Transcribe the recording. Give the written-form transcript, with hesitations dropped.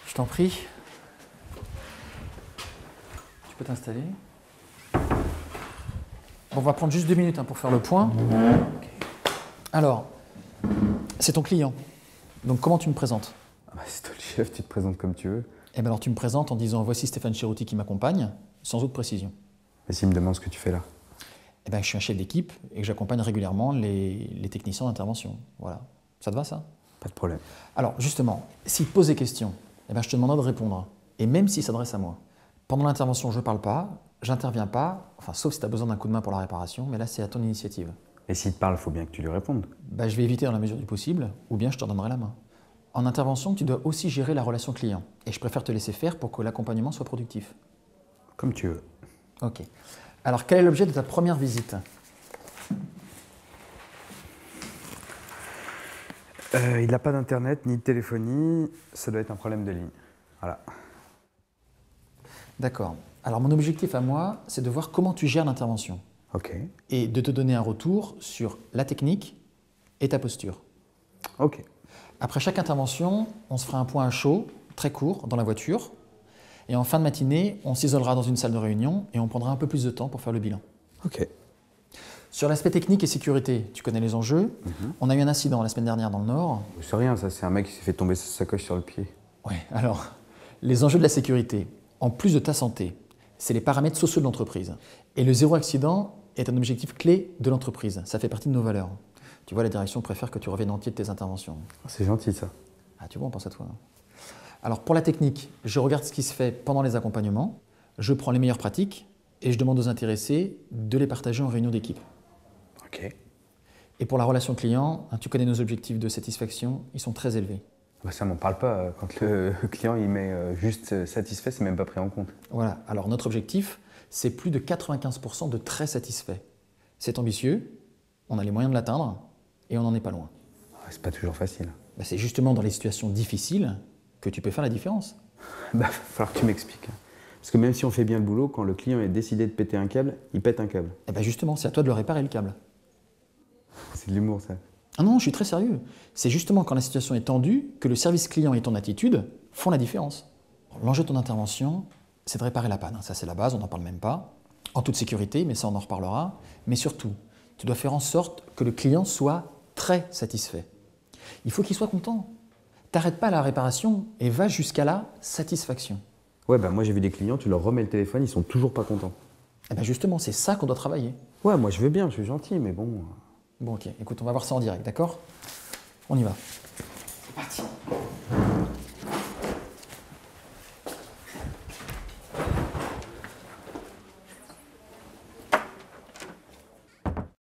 Je t'en prie. Tu peux t'installer. On va prendre juste 2 minutes pour faire le point. Alors, c'est ton client. Donc comment tu me présentes? C'est toi le chef, tu te présentes comme tu veux. Eh bien alors tu me présentes en disant voici Stéphane Cherouti qui m'accompagne, sans autre précision. Et s'il me demande ce que tu fais là? Eh bien je suis un chef d'équipe et que j'accompagne régulièrement les techniciens d'intervention. Voilà. Ça te va ça? Pas de problème. Alors justement, s'il te pose des questions, eh bien, je te demanderai de répondre. Et même s'il s'adresse à moi. Pendant l'intervention, je ne parle pas, j'interviens pas, enfin sauf si tu as besoin d'un coup de main pour la réparation, mais là c'est à ton initiative. Et s'il te parle, il faut bien que tu lui répondes. Je vais éviter dans la mesure du possible, ou bien je te redonnerai la main. En intervention, tu dois aussi gérer la relation client. Et je préfère te laisser faire pour que l'accompagnement soit productif. Comme tu veux. Ok. Alors, quel est l'objet de ta première visite? Il n'a pas d'internet ni de téléphonie, ça doit être un problème de ligne. Voilà. D'accord. Alors, mon objectif à moi, c'est de voir comment tu gères l'intervention. Ok. Et de te donner un retour sur la technique et ta posture. Ok. Après chaque intervention, on se fera un point à chaud, très court, dans la voiture. Et en fin de matinée, on s'isolera dans une salle de réunion et on prendra un peu plus de temps pour faire le bilan. Ok. Sur l'aspect technique et sécurité, tu connais les enjeux. On a eu un incident la semaine dernière dans le Nord. C'est rien, ça, c'est un mec qui s'est fait tomber sa sacoche sur le pied. Ouais, alors, les enjeux de la sécurité, en plus de ta santé, c'est les paramètres sociaux de l'entreprise. Et le zéro accident est un objectif clé de l'entreprise. Ça fait partie de nos valeurs. Tu vois, la direction préfère que tu reviennes entier de tes interventions. C'est gentil, ça. Ah, tu vois, on pense à toi. Alors, pour la technique, je regarde ce qui se fait pendant les accompagnements, je prends les meilleures pratiques et je demande aux intéressés de les partager en réunion d'équipe. Ok. Et pour la relation client, tu connais nos objectifs de satisfaction, ils sont très élevés. Ça m'en parle pas. Quand le client il met juste satisfait, c'est même pas pris en compte. Voilà, alors notre objectif, c'est plus de 95% de très satisfaits. C'est ambitieux, on a les moyens de l'atteindre et on n'en est pas loin. C'est pas toujours facile. C'est justement dans les situations difficiles que tu peux faire la différence. Va falloir que tu m'expliques. Parce que même si on fait bien le boulot, quand le client est décidé de péter un câble, il pète un câble. Justement, c'est à toi de le réparer le câble. C'est de l'humour, ça. Ah non, je suis très sérieux. C'est justement quand la situation est tendue que le service client et ton attitude font la différence. L'enjeu de ton intervention, c'est de réparer la panne. Ça, c'est la base, on n'en parle même pas. En toute sécurité, mais ça, on en reparlera. Mais surtout, tu dois faire en sorte que le client soit très satisfait. Il faut qu'il soit content. T'arrêtes pas à la réparation et va jusqu'à la satisfaction. Ouais, moi j'ai vu des clients, tu leur remets le téléphone, ils sont toujours pas contents. Justement, c'est ça qu'on doit travailler. Ouais, moi je veux bien, je suis gentil, mais bon... Bon, ok, écoute, on va voir ça en direct, d'accord? On y va. C'est parti.